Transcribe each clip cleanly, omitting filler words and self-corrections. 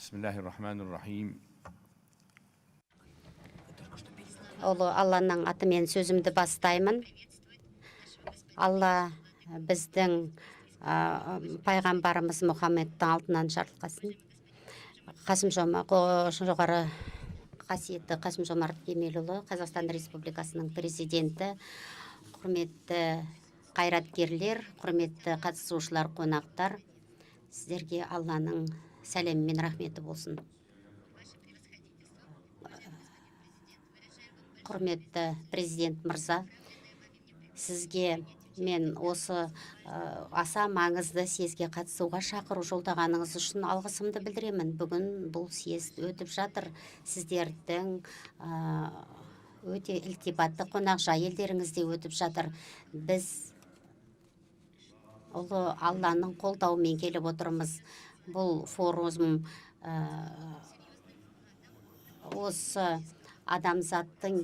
Bismillahirrahmanirrahim. Ұлы Алланың атымен сөзімді бастаймын. Алла біздің пайғамбарымыз Мұхаммедтің алтыннан жарылқасын. Жоғары қасиетті Қасым-Жомарт Кемелұлы, Қазақстан Республикасының президенті, құрметті қайраткерлер, құрметті қатысушылар, қонақтар, сіздерге Алланың сәлемі мен рахметі болсын. Құрметті президент мырза, сізге мен осы аса маңызды съезге қатысуға шақыру жолдағаныңыз үшін алғысымды білдіремін. Бүгін бұл съезд өтіп жатыр. Сіздердің өте ілтипатты қонақжай елдеріңізде өтіп жатыр. Біз ұлы Алланың қолдауымен келіп отырмыз. Бұл форум осы адамзаттың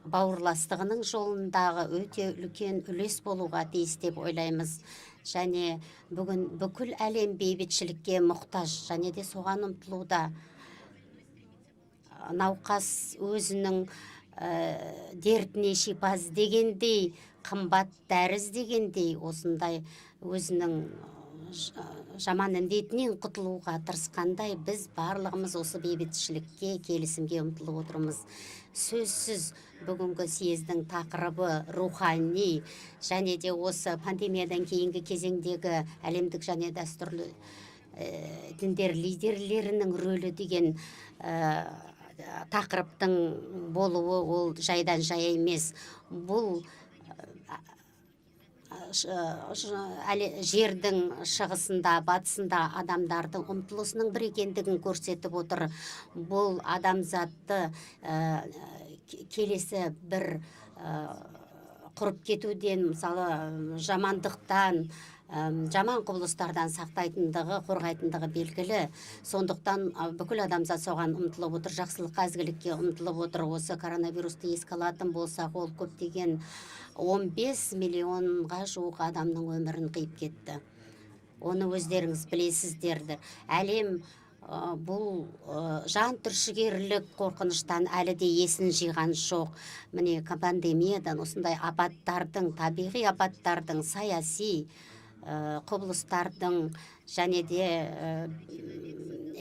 бауырластығының жолындағы өте үлкен үлес болуға тиіс деп ойлаймыз. Және бүгін бүкіл әлем бейбітшілікке мұқтаж, және де соған ұмтылуда. Науқас өзінің дертіне шипа іздегендей, қымбат дәрі іздегендей, осындай өзінің жаман індетінен құтылуға тырысқандай, біз барлығымыз осы бейбітшілікке, келісімге ұмтылып отырмыз. Сөзсіз бүгінгі съездің тақырыбы рухани, және де осы пандемиядан кейінгі кезеңдегі әлемдік және дәстүрлі діндер лидерлерінің рөлі деген тақырыптың болуы ол жайдан жай емес. Бұл жердің шығысында, батысында адамдардың ұмтылысының бір екендігін көрсетіп отыр. Бұл адамзатты келесі бір құрып кетуден, мысалы жамандықтан, жаман құбылыстардан сақтайтындығы, қорғайтындығы белгілі. Сондықтан бүкіл адамзат соған ұмтылып отыр, жақсылыққа, ізгілікке ұмтылып отыр. Осы коронавирусты еске алатын болсақ, ол көптеген 15 миллионға жуық адамның өмірін қиып кетті. Оны өздеріңіз білесіздерді. Әлем бұл жан түршігерлік қорқыныштан әлі де есін жиған жоқ. Міне пандемиядан, осындай апаттардың, табиғи апаттардың, саяси құбылыстардың және де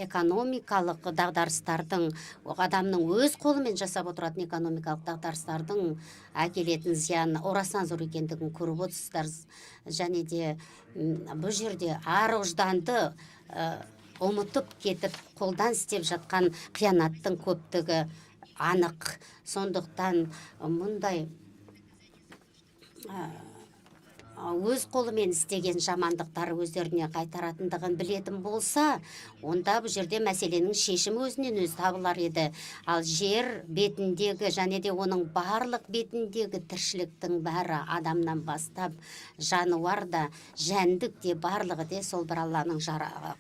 экономикалық дағдарыстардың, адамның өз қолымен жасап отыратын экономикалық дағдарыстардың әкелетін зияны орасан зор екендігін көріп отырсыздар. Және де бұл жерде ар ұжданды ұмытып кетіп, қолдан істеп жатқан қиянаттың көптігі анық. Сондықтан мұндай өз қолымен істеген жамандықтары өздеріне қайтаратындығын білетін болса, онда бұл жерде мәселенің шешімі өзінен өз табылар еді. Ал жер бетіндегі және де оның барлық бетіндегі тіршіліктің бәрі, адамнан бастап жануар да, жәндік те, барлығы де сол бір Алланың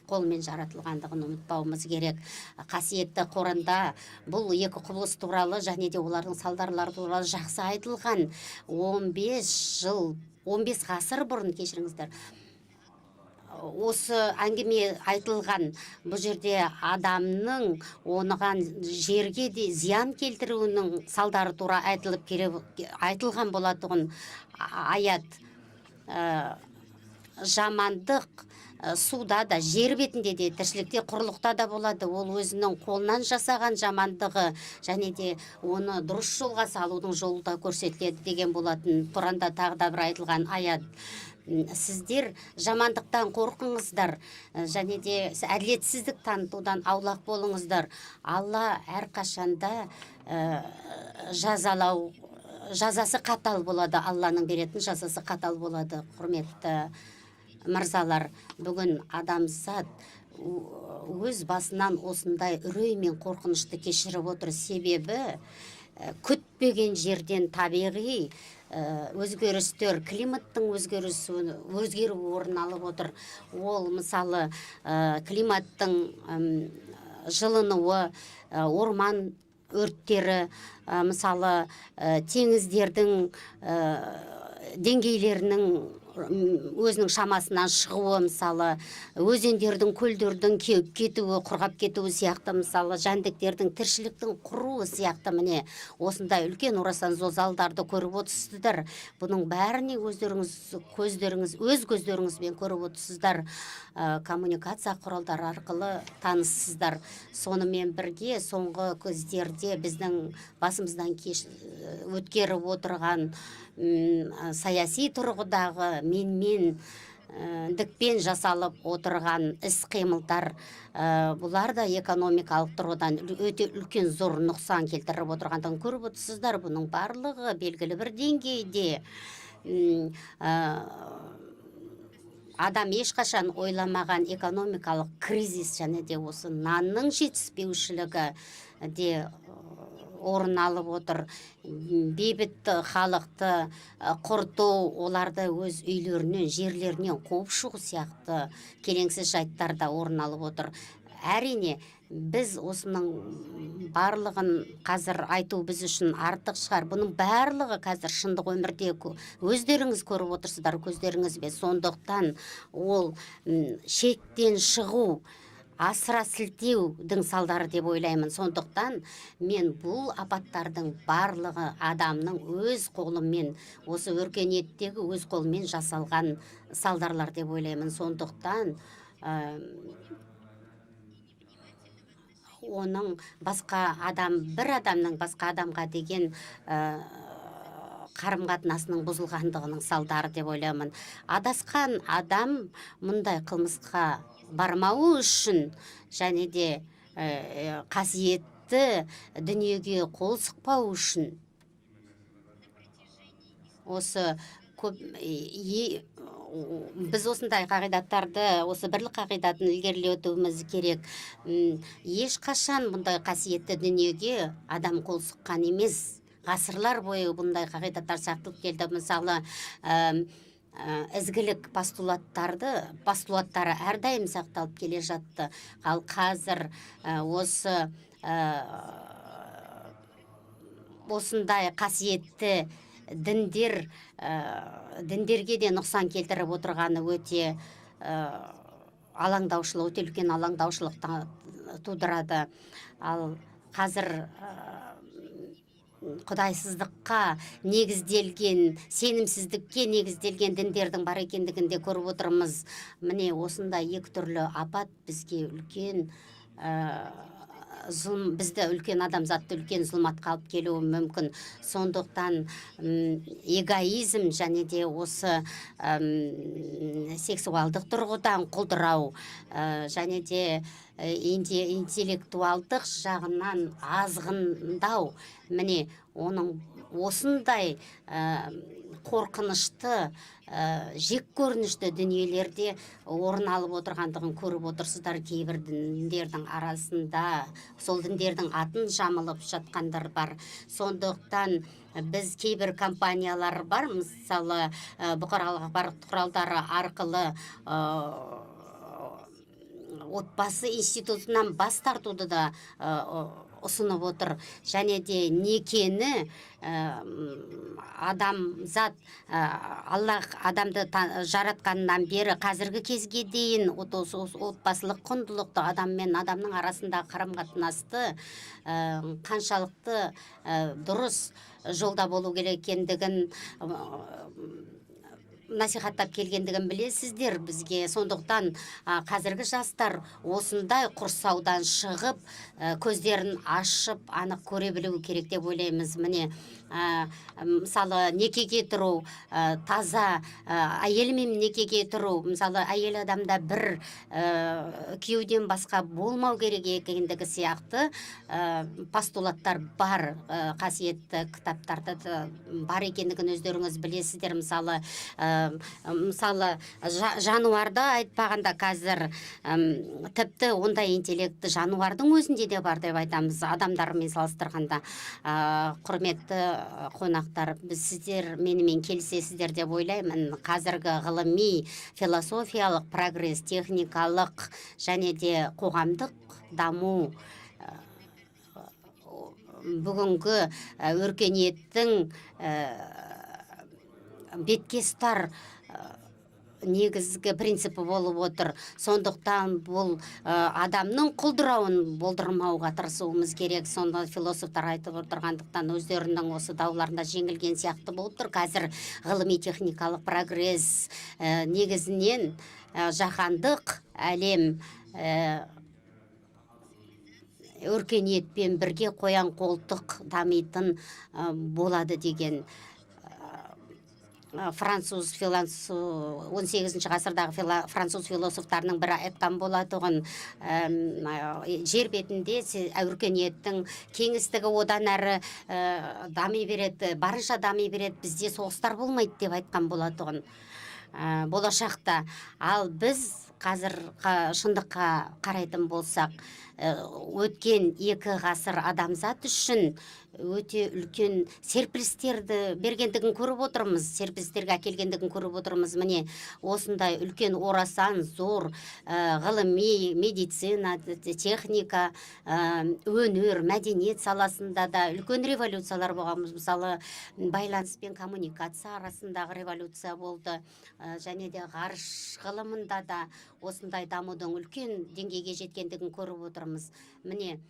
қолымен жаратылғандығын ұмытпауымыз керек. Қасиетті Құранда бұл екі құбылыс туралы және де олардың салдарлары туралы жақсы айтылған. 15 ғасыр бұрын, кешіріңіздер, осы әңгіме айтылған. Бұл жерде адамның оныған жерге де зиян келтіруінің салдары туралы айтылған болатұғын аят. Жамандық суда да, жер бетінде де, тіршілікте, құрлықта да болады. Ол өзінің қолынан жасаған жамандығы және де оны дұрыс жолға салудың жолы да көрсетіледі деген болатын. Құранда тағы да бір айтылған аят. Сіздер жамандықтан қорқыңыздар және де әділетсіздік танытудан аулақ болыңыздар. Алла әрқашанда жазасы қатал болады. Алланың беретін жазасы қатал болады. Құрметті мырзалар, бүгін адамзат өз басынан осындай үрей мен қорқынышты кешіріп отыр. Себебі күтпеген жерден табиғи өзгерістер, климаттың өзгеру орын алып отыр. Ол мысалы климаттың жылынуы, орман өрттері, мысалы теңіздердің деңгейлерінің өзінің шамасынан шығуы, мысалы өзендердің көлдердің кеуіп кетуі, құрғап кетуі сияқты, мысалы жәндіктердің тіршіліктің құруы сияқты, міне осындай үлкен орасан зозалдарды көріп отырсыздар. Бұның бәріне өз көздеріңізбен көріп отырсыздар. Коммуникация құралдары арқылы таныссыздар. Сонымен бірге соңғы кездерде біздің басымыздан өткеріп отырған саяси тұрғыдағы дікпен жасалып отырған іс-қимылдар, бұлар да экономикалық тұрғыдан өте үлкен зор нұқсан келтіріп отырғандығын көріп отырсыздар. Бұның барлығы белгілі бір деңгейде адам ешқашан ойламаған экономикалық кризис және де осы нанның жетіспеушілігі де орын алып отыр. Бейбіт халықты құрту, оларды өз үйлерінен, жерлерінен қуып шығу сияқты келеңсіз жайттар да орын алып отыр. Әрине, біз осының барлығын қазір айту біз үшін артық шығар. Бұның барлығы қазір шындық өмірде өздеріңіз көріп отырсыздар көздеріңізбен. Сондықтан ол шектен шығу, асыра сілтеудің салдары деп ойлаймын. Сондықтан мен бұл апаттардың барлығы адамның өз қолымен, осы өркениеттегі өз қолымен жасалған салдарлар деп ойлаймын. Сондықтан оның бір адамның басқа адамға деген қарым-қатынасының бұзылғандығының салдары деп ойлаймын. Адасқан адам мұндай қылмысқа бармауы үшін және де қасиетті дүниеге қол сұқпау үшін осы біз осындай қағидаттарды, осы бірлік қағидатын ілгерілетуіміз керек. Ешқашан бұндай қасиетті дүниеге адам қол сұққан емес. Ғасырлар бойы бұндай қағидаттар сақталып келді. Мысалы, ізгілік постулаттары әрдайым сақталып келе жатты. Ал қазір осындай қасиетті діндерге де нұқсан келтіріп отырғаны өте үлкен алаңдаушылық тудырады. Ал қазір құдайсыздыққа негізделген, сенімсіздікке негізделген діндердің бар екендігінде көріп отырмыз. Міне осындай екі түрлі апат бізге бізді үлкен адамзатты үлкен зұлматқа алып келуі мүмкін. Сондықтан эгоизм және де осы сексуалдық тұрғыдан құлдырау және де интеллектуалдық жағынан азғындау, міне оның осындай қорқынышты, жек көрінішті дүниелерде орын алып отырғандығын көріп отырсыздар. Кейбір діндердің арасында сол діндердің атын жамылып жатқандар бар. Сондықтан біз кейбір компаниялар бар, мысалы бұқаралық ақпарат құралдары арқылы отбасы институтынан бас тартуды да ұсынып отыр. Және де некені Алла адамды жаратқаннан бері қазіргі кезге дейін отбасылық құндылықты адам мен адамның арасында қарым-қатынасты қаншалықты дұрыс жолда болу керек екендігін насихаттап келгендігін білесіздер бізге. Сондықтан қазіргі жастар осындай құрсаудан шығып, көздерін ашып, анық көре білуі керек деп ойлаймыз. Міне, мысалы, некеге тұру, таза әйелмен некеге тұру, мысалы, әйел адамда бір күйеуден басқа болмау керек екендігі сияқты постулаттар бар, қасиетті кітаптарда бар екендігін өздеріңіз білесіздер. Мысалы, жануарды айтпағанда қазір тіпті ондай интеллекті жануардың өзінде де бар деп айтамыз, адамдармен салыстырғанда. Құрметті қонақтар, сіздер менімен келісесіздер деп ойлаймын. Қазіргі ғылыми, философиялық прогресс, техникалық және де қоғамдық даму бүгінгі өркениеттің беткестар негізгі принципі болып отыр. Сондықтан бұл адамның құлдырауын болдырмауға тырысуымыз керек. Сонда философтар айтып отырғандықтан өздерінің осы дауларында жеңілген сияқты болып тұр. Қазір ғылыми техникалық прогресс негізінен жаһандық әлем өркениетпен бірге қоян қолтық дамитын болады деген француз 18 ғасырдағы француз философтарының бірі айтқан болатұғын. Жер бетінде өркениеттің кеңістігі одан әрі дами береді, барынша дами береді, бізде соғыстар болмайды деп айтқан болатұғын болашақта. Ал біз қазір шындыққа қарайтын болсақ, өткен 2 ғасыр адамзат үшін өте үлкен серпілістерді бергендігін көріп отырмыз, серпілістерге әкелгендігін көріп отырмыз. Міне осындай үлкен орасан зор ғылыми, медицина, техника, өнер, мәдениет саласында да үлкен революциялар болған. Мысалы, байланыс пен коммуникация арасындағы революция болды, және де ғарыш ғылымында да осындай дамудың үлкен деңгейге жеткендігін көріп отырмыз. Міне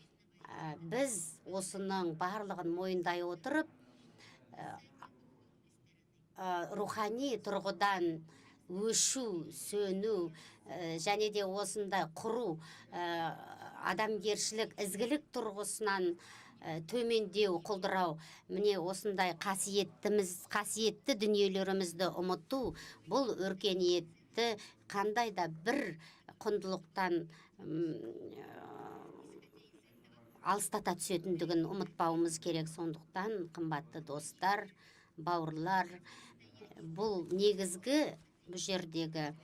біз осының барлығын мойындай отырып, рухани тұрғыдан өшу, сөну және де осындай құру, адамгершілік, ізгілік тұрғысынан төмендеу, құлдырау, міне осындай қасиетті дүниелерімізді ұмыту, бұл өркениетті қандай да бір құндылықтан алыстата түсетіндігін ұмытпауымыз керек. Сондықтан, қымбатты достар, бауырлар, бұл негізгі бұл жердегі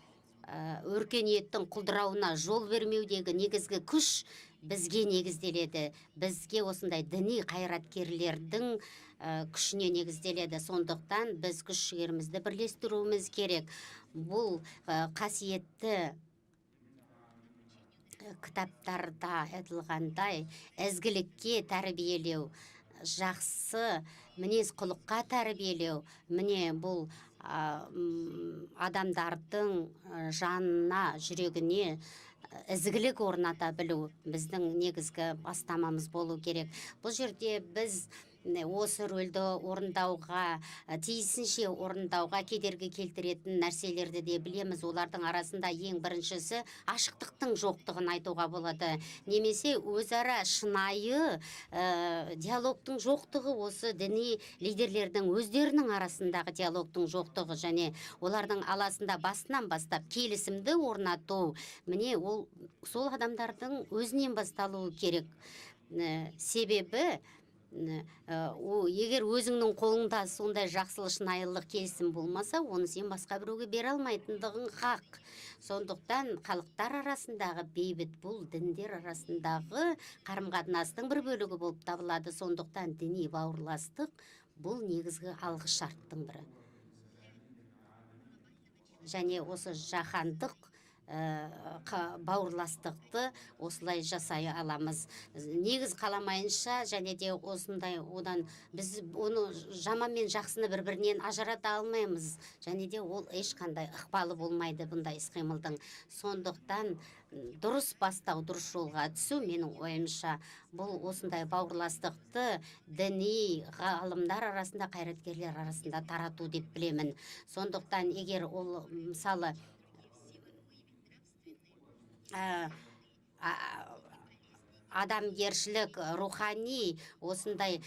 өркениеттің құлдырауына жол бермеудегі негізгі күш бізге негізделеді. Бізге осындай діни қайраткерлердің күшіне негізделеді. Сондықтан біз күш-жігерімізді бірлестіруіміз керек. Бұл қасиетті кітаптарда айтылғандай ізгілікке тәрбиелеу, жақсы мінез құлыққа тәрбиелеу, міне бұл адамдардың жанына, жүрегіне ізгілік орната білу біздің негізгі бастамамыз болу керек. Бұл жерде біз осы рөлді орындауға, тиісінше орындауға кедергі келтіретін нәрселерді де білеміз. Олардың арасында ең біріншісі ашықтықтың жоқтығын айтуға болады. Немесе өзара шынайы диалогтың жоқтығы, осы діни лидерлердің өздерінің арасындағы диалогтың жоқтығы, және олардың аласында басынан бастап келісімді орнату, міне ол сол адамдардың өзінен басталуы керек. Себебі егер өзіңнің қолыңда сондай жақсылық, шынайылық, келісім болмаса, оны сен басқа біреуге бере алмайтындығың хақ. Сондықтан халықтар арасындағы бейбіт, бұл діндер арасындағы қарым-қатынастың бір бөлігі болып табылады. Сондықтан діни бауырластық бұл негізгі алғы шарттың бірі. Және осы жаһандық бауырластықты осылай жасай аламыз. Негіз қаламайынша, және де осындай одан біз оны жаман мен жақсыны бір-бірінен ажырата алмаймыз, және де ол ешқандай ықпалы болмайды бұндай іс-қимылдың. Сондықтан дұрыс бастау, дұрыс жолға түсу, менің ойымша, бұл осындай бауырластықты діни ғалымдар арасында, қайраткерлер арасында тарату деп білемін. Сондықтан егер ол мысалы адамгершілік, рухани осындай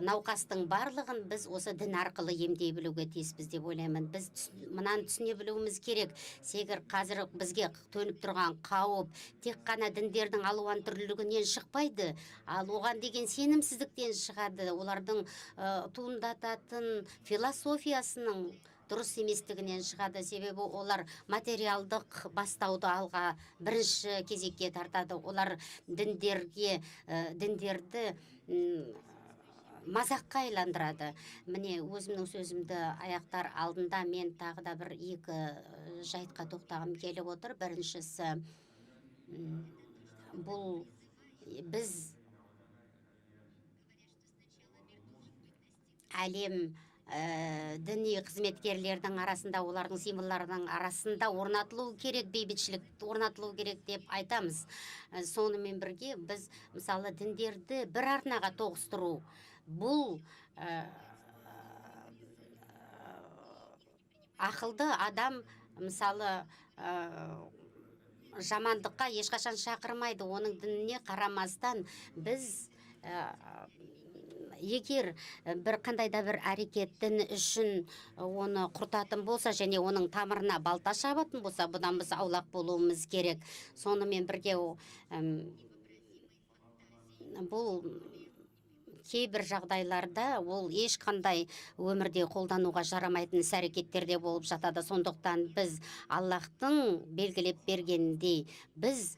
науқастың барлығын біз осы дін арқылы емдей білуге тиіспіз деп ойлаймын. Біз мынаны түсіне білуіміз керек. Сегір қазір бізге төніп тұрған қауіп тек қана діндердің алуан түрлілігінен шықпайды, ал оған деген сенімсіздіктен шығады. Олардың туындататын философиясының дұрыс еместігінен шығады. Себебі олар материалдық бастауды алға бірінші кезекке тартады. Олар діндерді мазаққа айландырады. Міне өзімнің сөзімді аяқтар алдында мен тағы да бір-екі жайтқа тоқтағым келіп отыр. Біріншісі, бұл біз әлем діни қызметкерлердің арасында, олардың символдарының арасында орнатылу керек, бейбітшілік орнатылу керек деп айтамыз. Сонымен бірге біз мысалы діндерді бір арнаға тоғыстыру, бұл ақылды адам мысалы жамандыққа ешқашан шақырмайды. Оның дініне қарамастан біз егер бір қандай да бір әрекет дін үшін оны құртатын болса және оның тамырына балта шабатын болса, бұдан біз аулақ болуымыз керек. Сонымен бірге бұл кейбір жағдайларда ол ешқандай өмірде қолдануға жарамайтын іс-әрекеттерде болып жатады. Сондықтан біз Аллахтың белгілеп бергеніндей біз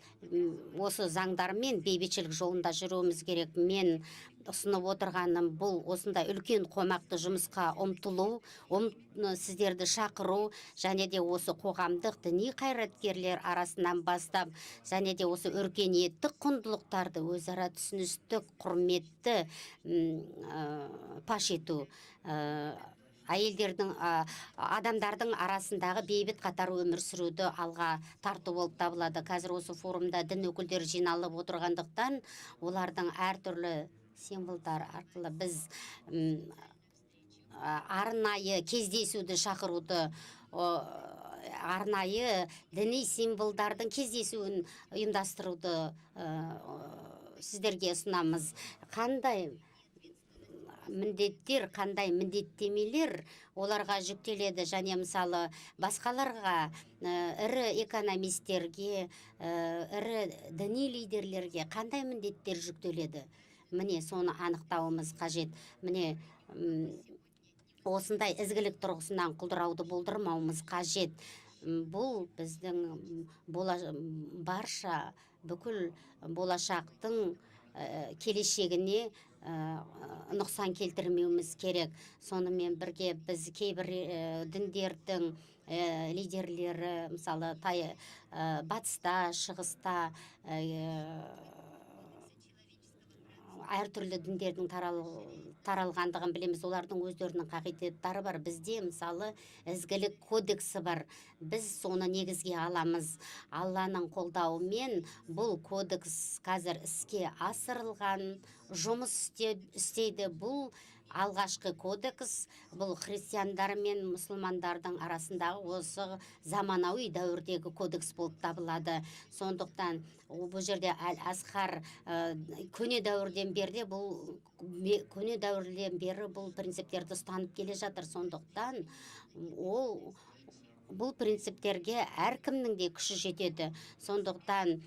осы заңдармен бейбітшілік жолында жүруіміз керек. Мен ұсынып отырғаным бұл осындай үлкен қомақты жұмысқа ұмтылу, сіздерді шақыру, және де осы қоғамдық діни қайраткерлер арасынан бастап, және де осы өркениеттік құндылықтарды өзара түсіністік, құрметті паш ету, әйелдердің, адамдардың арасындағы бейбіт қатар өмір сүруді алға тарту болып табылады. Қазір осы форумда дін өкілдері жиналып отырғандықтан, олардың әртүрлі символдар арқылы біз арнайы кездесуді шақыруды, арнайы діни символдардың кездесуін ұйымдастыруды сіздерге ұсынамыз. Қандай міндеттер, қандай міндеттемелер оларға жүктеледі, және мысалы басқаларға, ірі экономистерге, ірі діни лидерлерге қандай міндеттер жүктеледі? Міне соны анықтауымыз қажет. Міне осындай ізгілік тұрғысынан құлдырауды болдырмауымыз қажет. Бұл біздің барша бүкіл болашақтың келешегіне нұқсан келтірмеуіміз керек. Сонымен бірге біз кейбір діндердің лидерлері, мысалы батыста, шығыста әртүрлі діндердің таралғандығын білеміз. Олардың өздерінің қағидаттары бар. Бізде мысалы ізгілік кодексі бар. Біз соны негізге аламыз. Алланың қолдауымен бұл кодекс қазір іске асырылған, жұмыс істейді. Бұл алғашқы кодекс, бұл христиандар мен мұсылмандардың арасындағы осы заманауи дәуірдегі кодекс болып табылады. Сондықтан бұл жерде Әл-Азхар көне дәуірден бері бұл принциптерді ұстанып келе жатыр. Сондықтан бұл принциптерге әркімнің де күші жетеді. Сондықтан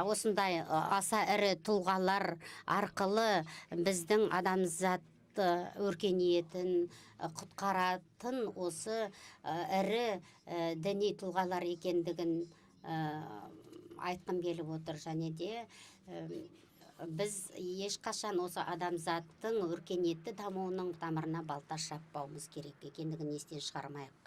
осындай аса ірі тұлғалар арқылы біздің адамзат өркениетін құтқаратын осы ірі діни тұлғалар екендігін айтқым келіп отыр. Және де біз ешқашан осы адамзаттың өркениетті дамуының тамырына балта шаппауымыз керек екендігін естен шығармайық.